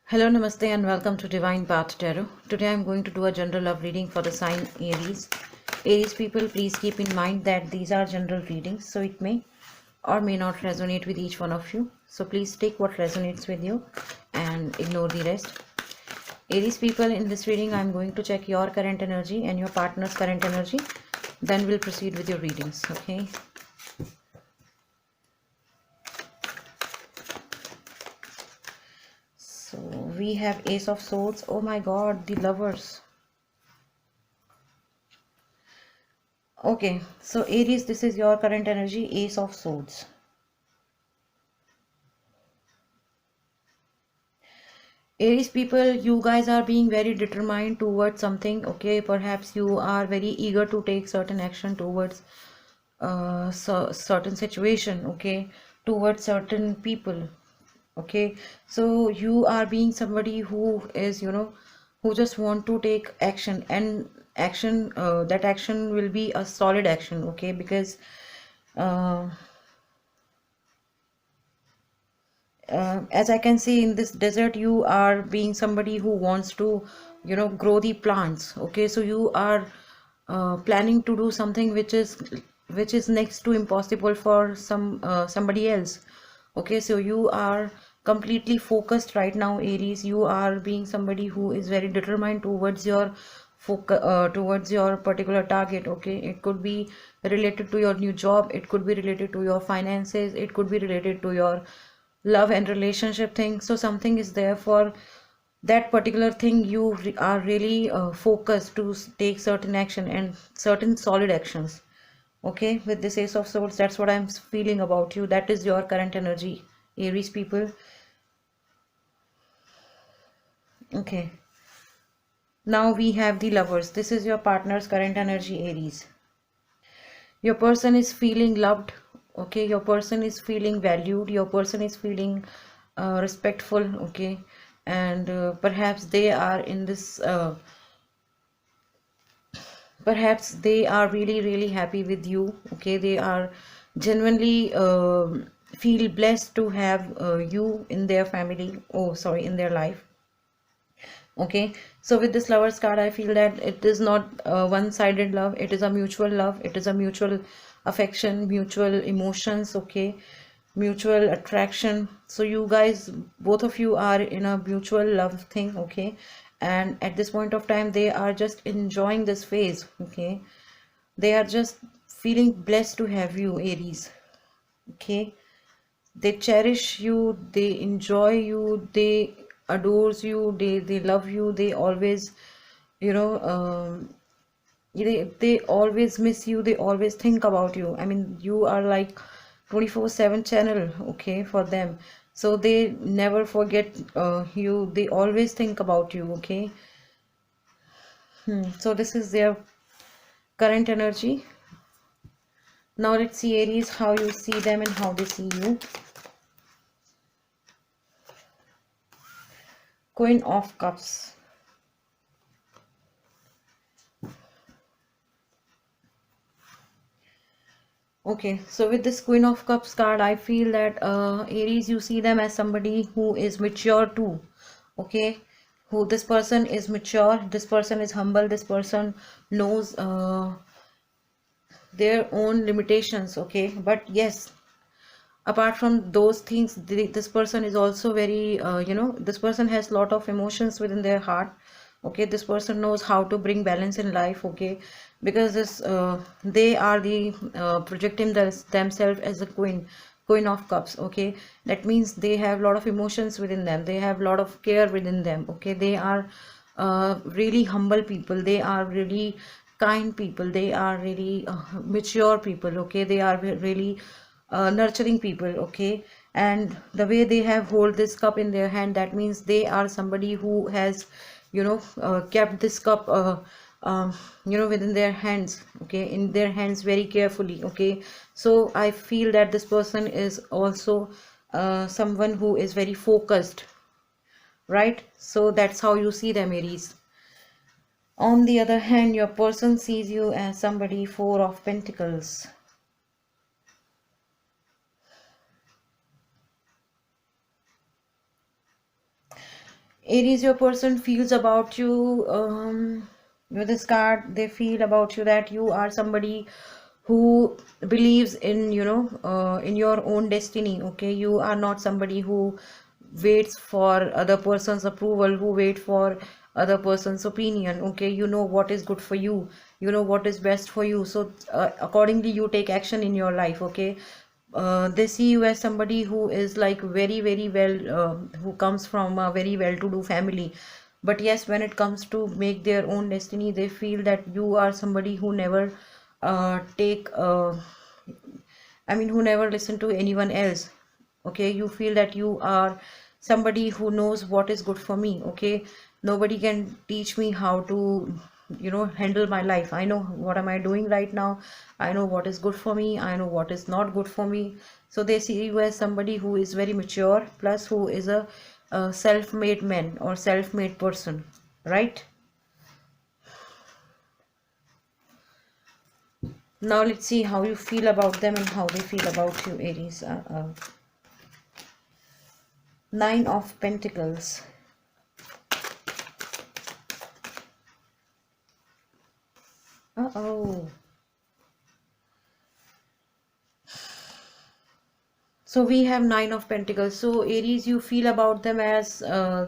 Hello, Namaste, and welcome to Divine Path Tarot. Today I'm going to do a general love reading for the sign Aries. Aries people, please keep in mind that these are general readings, so it may or may not resonate with each one of you. So please take what resonates with you and ignore the rest. Aries people, in this reading I'm going to check your current energy and your partner's current energy. Then we'll proceed with your readings, okay? So we have Ace of Swords. Oh my god, the Lovers. Okay, so Aries, this is your current energy, Ace of Swords. Aries people, you guys are being very determined towards something, okay? Perhaps you are very eager to take certain action towards certain situation, okay? Towards certain people, okay? So you are being somebody who is, who just want to take action, and action, that action will be a solid action, okay? Because uh, as I can see in this desert, you are being somebody who wants to, grow the plants. Okay, so you are planning to do something which is next to impossible for somebody else. Okay, so you are completely focused right now, Aries. You are being somebody who is very determined towards your focus, towards your particular target. Okay, it could be related to your new job, it could be related to your finances, it could be related to your love and relationship thing. So something is there for that particular thing. You are really focused to take certain action and certain solid actions. Okay, with this Ace of Swords, that's what I'm feeling about you. That is your current energy, Aries people. Okay, now we have the Lovers. This is your partner's current energy, Aries. Your person is feeling loved. Okay, your person is feeling valued, your person is feeling respectful. Okay, and perhaps they are in this perhaps they are really really happy with you. Okay, they are genuinely feel blessed to have you in their family, oh sorry, in their life. Okay, so with this Lovers card, I feel that it is not one-sided love, it is a mutual love, it is a mutual affection, mutual emotions. Okay, mutual attraction. So you guys, both of you are in a mutual love thing. Okay, and at this point of time they are just enjoying this phase. Okay, they are just feeling blessed to have you, Aries. Okay, they cherish you, they enjoy you, they adores you, they love you, they always, you know they always miss you, they always think about you. I mean, you are like 24/7 channel, okay, for them. So they never forget you, they always think about you. Okay, so this is their current energy. Now let's see, Aries, how you see them and how they see you. Queen of Cups. Okay, so with this Queen of Cups card, I feel that Aries, you see them as somebody who is mature too. Okay, who this person is mature, this person is humble, this person knows their own limitations. Okay, but yes, apart from those things, this person is also very this person has lot of emotions within their heart. Okay, this person knows how to bring balance in life. Okay, because this they are the projecting themselves as a queen of cups. Okay, that means they have a lot of emotions within them, they have a lot of care within them. Okay, they are really humble people, they are really kind people, they are really mature people. Okay, they are really nurturing people. Okay, and the way they have hold this cup in their hand, that means they are somebody who has kept this cup within their hands. Okay, in their hands very carefully. Okay, so I feel that this person is also someone who is very focused, right? So that's how you see them, Aries. On the other hand, your person sees you as somebody, Four of Pentacles. Aries, your person feels about you, with this card, they feel about you that you are somebody who believes in, in your own destiny. Okay, you are not somebody who waits for other person's approval, who wait for other person's opinion. Okay, you know what is good for you, you know what is best for you. So accordingly, you take action in your life. Okay, they see you as somebody who is like very very well, who comes from a very well to do family. But yes, when it comes to make their own destiny, they feel that you are somebody who never take I mean, who never listen to anyone else. Okay, you feel that you are somebody who knows what is good for me. Okay, nobody can teach me how to, handle my life. I know what am I doing right now. I know what is good for me. I know what is not good for me. So they see you as somebody who is very mature, plus who is a self-made man or self-made person, right? Now let's see how you feel about them and how they feel about you, Aries. Nine of Pentacles. Uh-oh. So we have Nine of Pentacles. So Aries, you feel about them as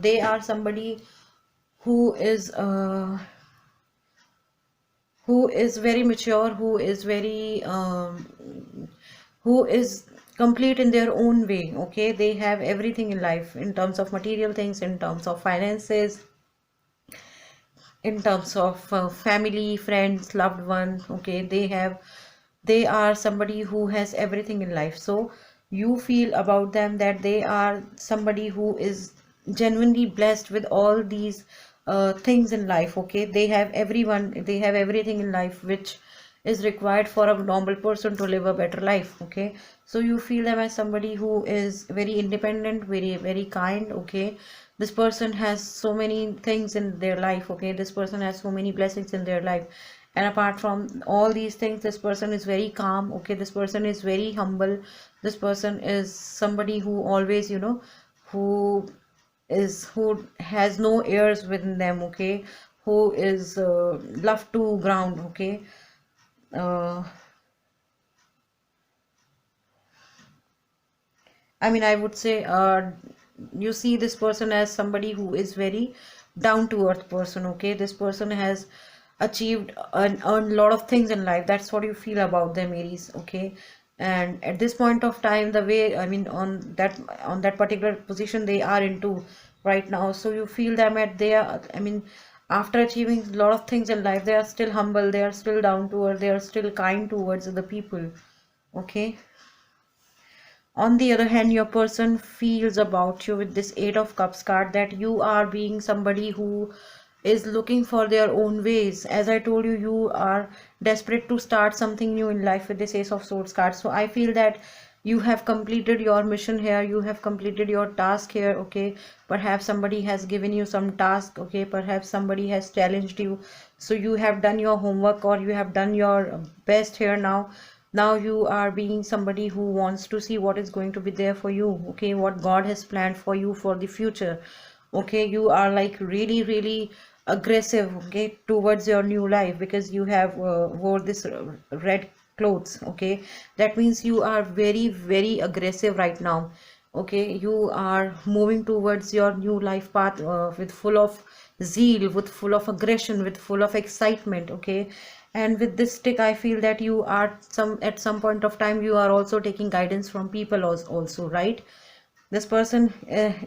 they are somebody who is very mature, who is complete in their own way. Okay, they have everything in life in terms of material things, in terms of finances, in terms of family, friends, loved one. Okay, they are somebody who has everything in life. So you feel about them that they are somebody who is genuinely blessed with all these things in life. Okay, they have everything in life which is required for a normal person to live a better life. Okay, so you feel them as somebody who is very independent, very very kind. Okay, this person has so many things in their life. Okay, this person has so many blessings in their life, and apart from all these things, this person is very calm. Okay, this person is very humble. This person is somebody who always, who who has no airs within them. Okay, who is love to ground. Okay, uh, I mean, I would say, you see this person as somebody who is very down to earth person. Okay, this person has achieved and earned a lot of things in life. That's what you feel about them, Aries. Okay, and at this point of time, the way, I mean, on that particular position they are into right now, so you feel them at their, I mean, after achieving a lot of things in life, they are still humble, they are still down to earth, they are still kind towards the people. Okay, on the other hand, your person feels about you with this Eight of Cups card that you are being somebody who is looking for their own ways. As I told you, you are desperate to start something new in life with this Ace of Swords card. So I feel that you have completed your mission here, you have completed your task here. Okay, perhaps somebody has given you some task. Okay, perhaps somebody has challenged you, so you have done your homework or you have done your best here. Now you are being somebody who wants to see what is going to be there for you. Okay, what God has planned for you for the future. Okay, you are like really really aggressive. Okay, towards your new life, because you have wore this red clothes. Okay, that means you are very very aggressive right now. Okay, you are moving towards your new life path with full of zeal, with full of aggression, with full of excitement. Okay, and with this stick, I feel that you are at some point of time you are also taking guidance from people also, right? This person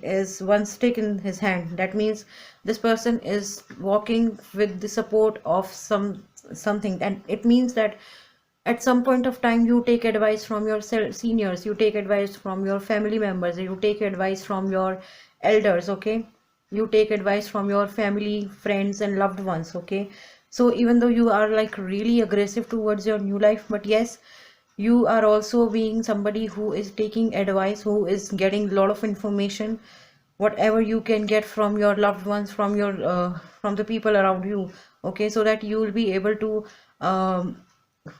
is one stick in his hand. That means this person is walking with the support of something, and it means that at some point of time you take advice from your seniors, you take advice from your family members, you take advice from your elders. Okay, you take advice from your family, friends and loved ones. Okay, so even though you are like really aggressive towards your new life, but yes, you are also being somebody who is taking advice, who is getting a lot of information, whatever you can get from your loved ones, from the people around you. Okay, so that you will be able to um,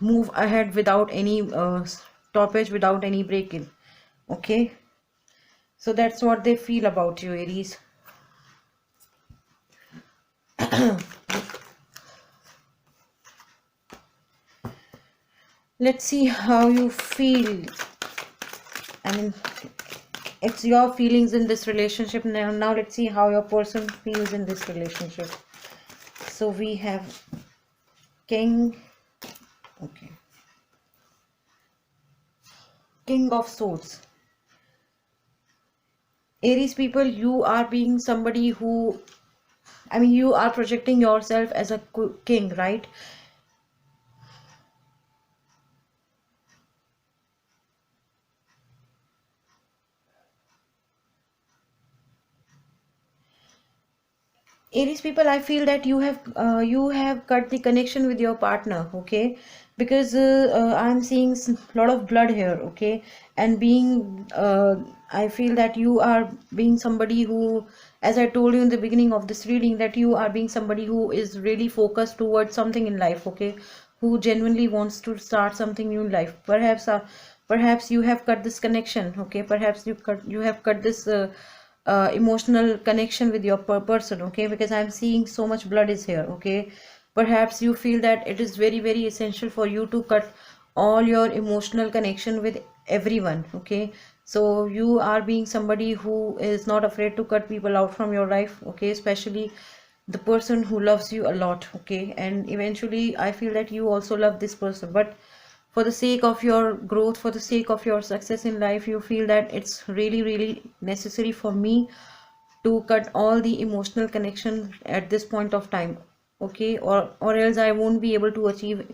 move ahead without any stoppage, without any break-in. Okay, so that's what they feel about you, Aries. Let's see how you feel. I mean, it's your feelings in this relationship. Now let's see how your person feels in this relationship. So we have King. Okay. King of Swords. Aries people, you are being somebody who, I mean, you are projecting yourself as a king, right? Aries people, I feel that you have cut the connection with your partner, okay? Because I'm seeing a lot of blood here, okay? And I feel that you are being somebody who, as I told you in the beginning of this reading, that you are being somebody who is really focused towards something in life, okay? Who genuinely wants to start something new in life. Perhaps you have cut this connection, okay? Perhaps you have cut this. Emotional connection with your person, okay, because I'm seeing so much blood is here, okay. Perhaps you feel that it is very very essential for you to cut all your emotional connection with everyone, okay. So you are being somebody who is not afraid to cut people out from your life, okay, especially the person who loves you a lot, okay. And eventually I feel that you also love this person, but for the sake of your growth, for the sake of your success in life, you feel that it's really really necessary for me to cut all the emotional connection at this point of time, okay, or else I won't be able to achieve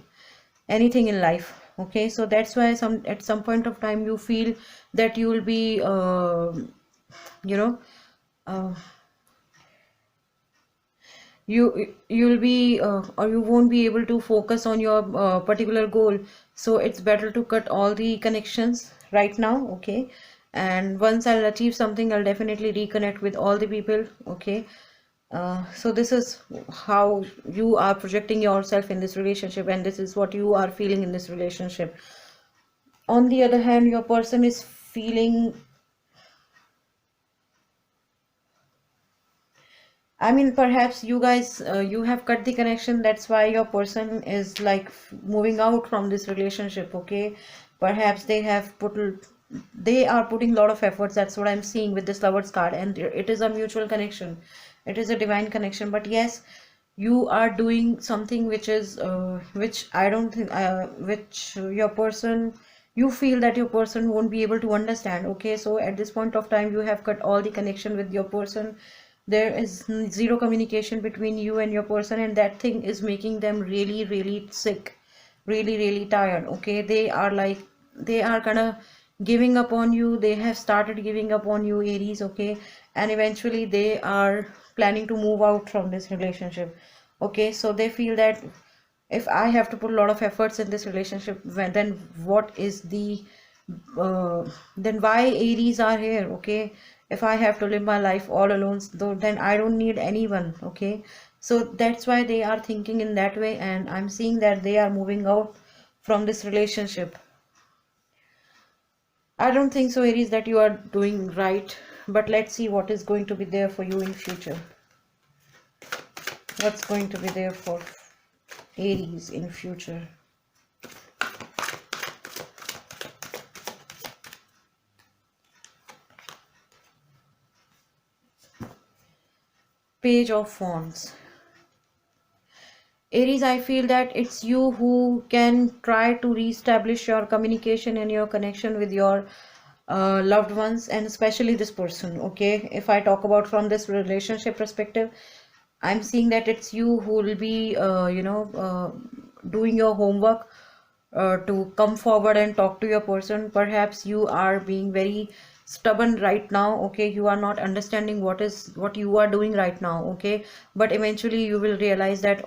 anything in life, okay. So that's why at some point of time you feel that you will be you know uh, you'll be or you won't be able to focus on your particular goal. So it's better to cut all the connections right now, okay. And once I'll achieve something, I'll definitely reconnect with all the people, okay. So this is how you are projecting yourself in this relationship, and this is what you are feeling in this relationship. On the other hand, your person is feeling, I mean, perhaps you guys, you have cut the connection. That's why your person is like moving out from this relationship. Okay, perhaps they are putting a lot of efforts. That's what I'm seeing with this Lovers card, and it is a mutual connection. It is a divine connection. But yes, you are doing something which I don't think, which your person, you feel that your person won't be able to understand, okay. So at this point of time you have cut all the connection with your person. There is zero communication between you and your person, and that thing is making them really really sick, really really tired, okay. They are kind of giving up on you. They have started giving up on you, Aries, okay. And eventually they are planning to move out from this relationship, okay. So they feel that if I have to put a lot of efforts in this relationship, then what is the then why Aries are here, okay. If I have to live my life all alone, though, then I don't need anyone, okay. So that's why they are thinking in that way, and I'm seeing that they are moving out from this relationship. I don't think so, Aries, that you are doing right, but let's see what is going to be there for you in future. What's going to be there for Aries in future? Page of Wands. Aries, I feel that it's you who can try to reestablish your communication and your connection with your loved ones, and especially this person, okay. If I talk about from this relationship perspective, I'm seeing that it's you who will be doing your homework to come forward and talk to your person. Perhaps you are being very stubborn right now, okay. You are not understanding what you are doing right now, okay. But eventually you will realize that,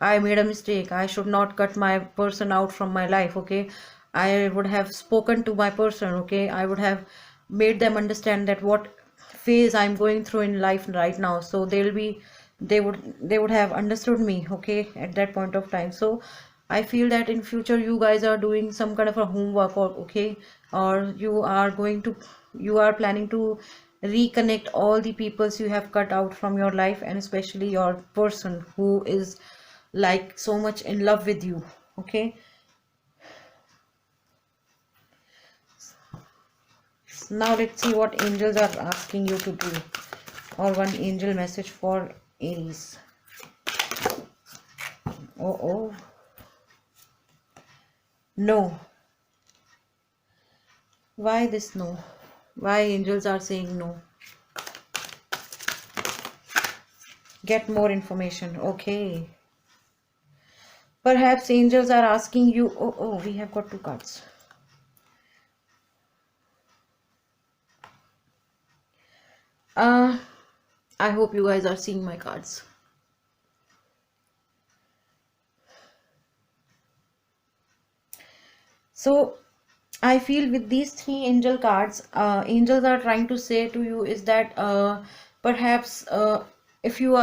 I made a mistake. I should not cut my person out from my life, okay. I would have spoken to my person, okay. I would have made them understand that what phase I'm going through in life right now. So they would have understood me, okay, at that point of time. So I feel that in future you guys are doing some kind of a homework, or okay, or you are planning to reconnect all the peoples you have cut out from your life, and especially your person who is like so much in love with you. Okay, now let's see what angels are asking you to do, or one angel message for Aries. Oh, no. Why this no? Why angels are saying no? Get more information. Okay. Perhaps angels are asking you. Oh, we have got two cards. I hope you guys are seeing my cards. So I feel with these three angel cards, angels are trying to say to you is that perhaps if you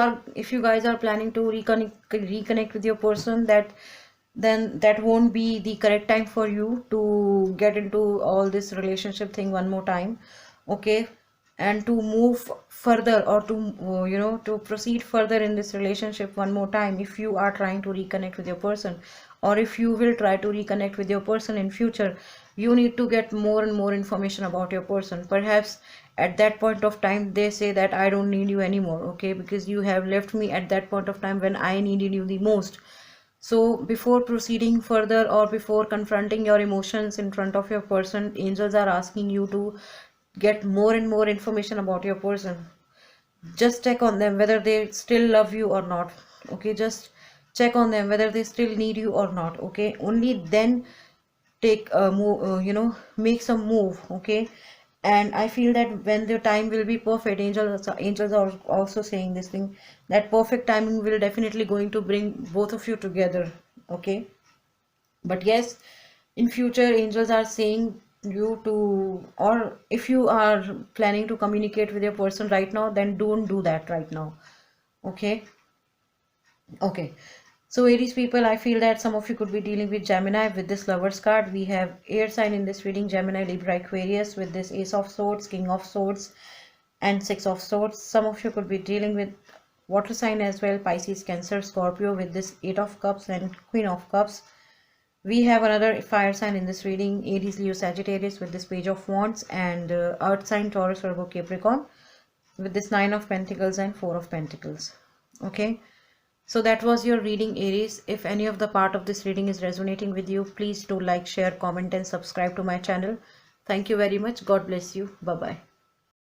guys are planning to reconnect with your person, that then that won't be the correct time for you to get into all this relationship thing one more time. Okay, and to move further, or to to proceed further in this relationship one more time, if you are trying to reconnect with your person, or if you will try to reconnect with your person in future, you need to get more and more information about your person. Perhaps at that point of time they say that I don't need you anymore, okay, because you have left me at that point of time when I needed you the most. So before proceeding further, or before confronting your emotions in front of your person, angels are asking you to get more and more information about your person. Just check on them whether they still love you or not. Okay, just check on them whether they still need you or not. Okay, only then take a move, make some move. Okay, and I feel that when the time will be perfect, angels are also saying this thing, that perfect timing will definitely going to bring both of you together. Okay, but yes, in future angels are saying you to, or if you are planning to communicate with your person right now, then don't do that right now. Okay, okay. So Aries people, I feel that some of you could be dealing with Gemini with this Lovers card. We have air sign in this reading, Gemini, Libra, Aquarius, with this Ace of Swords, King of Swords, and Six of Swords. Some of you could be dealing with water sign as well, Pisces, Cancer, Scorpio, with this Eight of Cups and Queen of Cups. We have another fire sign in this reading, Aries, Leo, Sagittarius, with this Page of Wands, and earth sign, Taurus, Virgo, Capricorn, with this Nine of Pentacles and Four of Pentacles. Okay, so that was your reading, Aries. If any of the part of this reading is resonating with you, please do like, share, comment, and subscribe to my channel. Thank you very much. God bless you. Bye bye.